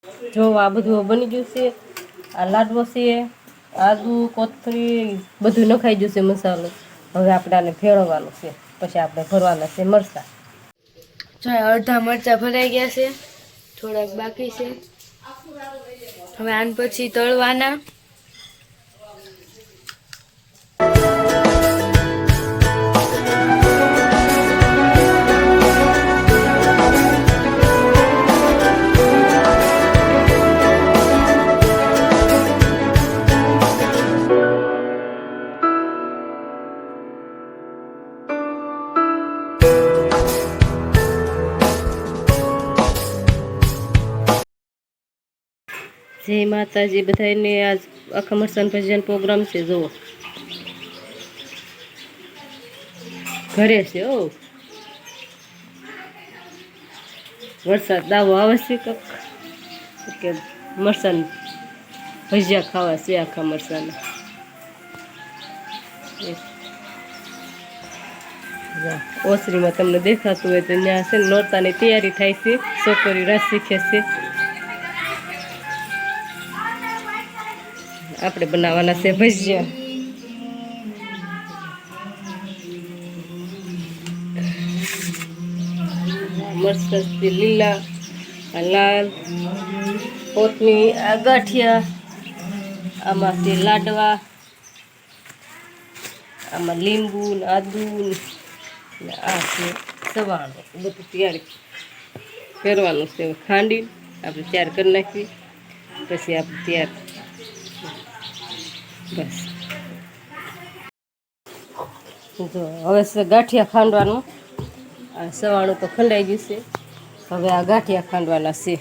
જો આ બધું બની ગયું છે, આ લાડવો છે, આદુ કોથળી બધું નખાઈ ગયું છે મસાલો. હવે આપણે આને ફેરવવાનો છે, પછી આપણે ભરવાના છે મરચાં. જો અડધા મરચાં ભરાઈ ગયા છે, થોડાક બાકી છે. હવે આન પછી તળવાના. જય માતાજી બધાને. આજ આખા મરચાં ભજીયાનો પ્રોગ્રામ છે. જુઓ ઘરે છે. વરસાદ દાવો આવે છે કે મરચાં ભજીયા ખાવા છે. આખા મરચાંના ઓસરીમાં તમને દેખાતું હોય તો ત્યાં છે ને નોરતાની તૈયારી થાય છે. છોકરી રાસ શીખે છે. આપણે બનાવવાના છે ભજીયા. મરચાં લીલા, લાલ, કોથમી, આ ગાંઠિયા, આમાં છે લાડવા, આમાં લીંબુ ને આદુ ને આ છે સવાણું. બધું તૈયારી કરવાનું છે. ખાંડી આપણે તૈયાર કરી નાખવી, પછી આપણે તૈયાર બસ. જો હવે છે ગાંઠિયા ખાંડવાનું. આ સવાણું તો ખંડાઈ ગયું છે. હવે આ ગાંઠિયા ખાંડવાના છે.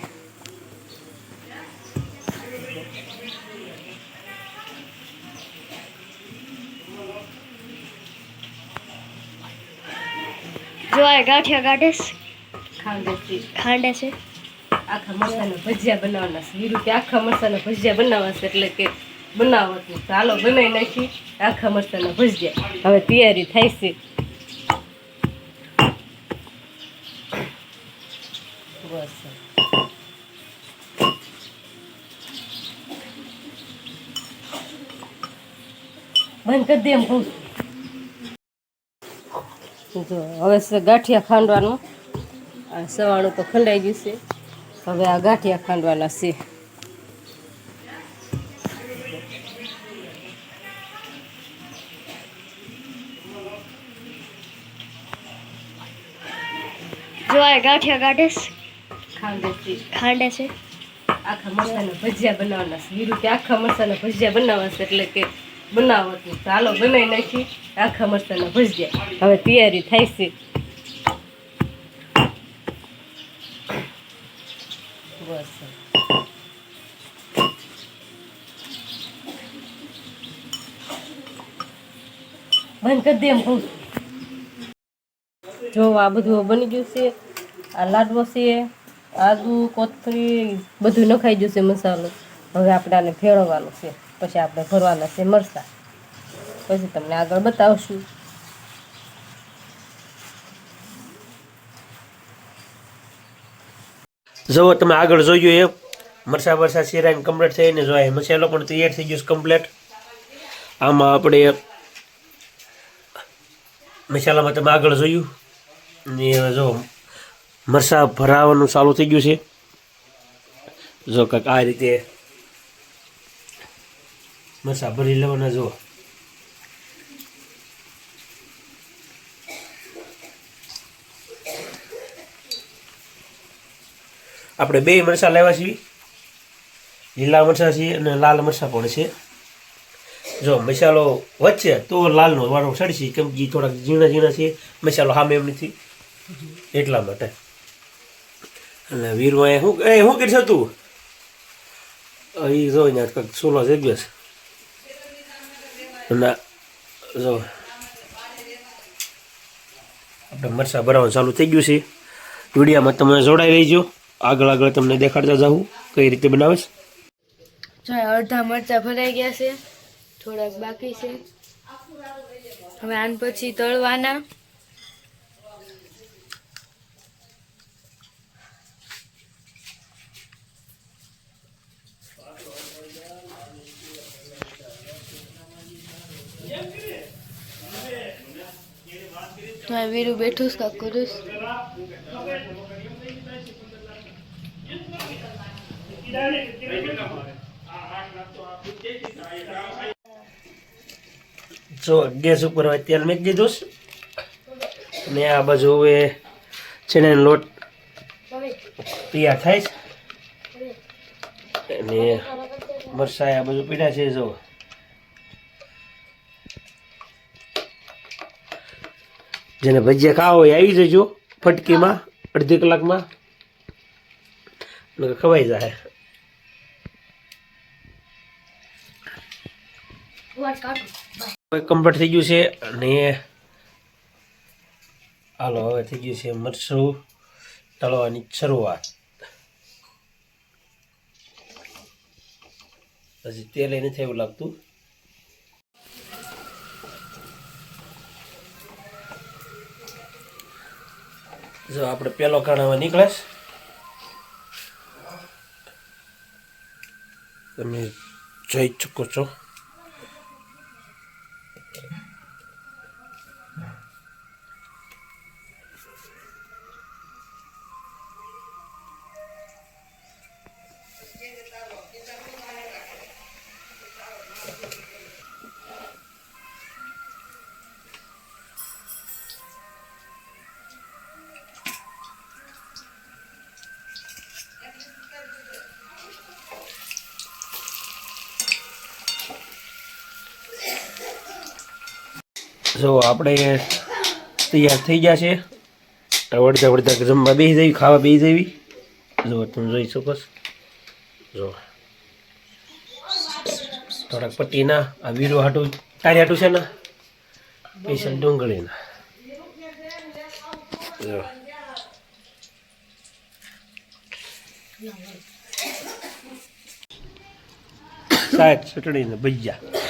જો આ ગાંઠિયા કાઢે ખાંડે છે. આખા મરચાંના ભજીયા બનાવવાના છે. વીરું કે આખા મરચાંના ભજીયા બનાવવા છે, એટલે કે બનાવો તો ચાલો બનાવી નાખી આખા મરચાંના ભજીયા. હવે તૈયારી થાય છે. બસ બંધ કરી દે એમ કહું. જો હવે છે ગાંઠિયા ખાંડવાનું. આ સવાણું તો ખંડાઈ ગયું છે. હવે આ ગાંઠિયા ખાંડવાના છે. જો આ ગાંઠિયા કાઢે ખાંડે છે. આખા મરચાંના ભજીયા બનાવવાના છે. વીરું કે આખા મરચાંના ભજીયા બનાવવા છે, એટલે કે બનાવો તો ચાલો બનાવી નાખી આખા મરચાંના ભજીયા. હવે તૈયારી થાય છે. બસ બંધ કરી દે એમ કહું. જો આ બધું બની ગયું છે. આ લાડવો છે, આદુ કોથળી બધું નખાઈ ગયું છે મસાલો. હવે આપણે આને ફેરવવાનું છે, પછી આપણે ભરવાના છે મરચાં. પછી તમને આગળ બતાવશું. જો તમે આગળ જોયું એમ મરચાં શેરાઈને કમ્પ્લીટ થઈને જો મસાલો પણ તૈયાર થઈ ગયો છે કમ્પ્લીટ. આમાં આપણે મસાલામાં તમે આગળ જોયું ને જો મરચાં ભરાવાનું ચાલુ થઈ ગયું છે. જો કંઈક આ રીતે મરચાં ભરી લેવાના. જો આપણે બે મરચાં લેવા છીએ. લીલા મરચાં છે અને લાલ મરચાં પણ છે. જો મસાલો વચ્ચે તો લાલનો વાળો ચડશે, કેમ કે થોડાક ઝીણા ઝીણા છે. મસાલો સામે એમ નથી એટલા માટે. એટલે વીરમાં શું કરશે તું? એ જો ને કંઈક સોલો જગ્યો છે. અને જો આપણે મરચાં ભરાવાનું ચાલુ થઈ ગયું છે. વિડીયામાં તમે જોડાઈ રહીજો. આગળ તમને દેખાડતા જાઉં કઈ રીતે બનાવે છે. જો અડધા મરચાં ભરાઈ ગયા છે, થોડાક બાકી છે. હવે આન પછી તળવાના. હા વીરુ બેઠું જ કાક કરું જો ગેસ ઉપર હવે તેલ મૂકી દીધું છે. અને આ બાજુ હવે ચણાનો લોટ તૈયાર થાય છે અને મરચાં આ બધું પીડા છે. જો જેને ભજીયા ખાવા હોય આવી જજો ફટકીમાં અડધી કલાકમાં ખવાઈ જાય. કમ્પ્લીટ થઈ ગયું છે અને હાલો હવે થઈ ગયું છે મરચું તળવાની શરૂઆત. હજી તેલ નથી એવું લાગતું. જો આપણે પેલો કાઢવા નીકળે છે. તમે જોઈ શકો છો. જો આપણે તૈયાર થઈ ગયા છે. અડધા અડધા જમવા બેસી જવી, ખાવા બેસી જવી. જો તમે જોઈ શકો છો. જો થોડાક પટ્ટીના આ વીરો હાટું તારી હાટું છે ને સ્પેશિયલ ડુંગળીના. જો શાક ચટણી ને ભજીયા.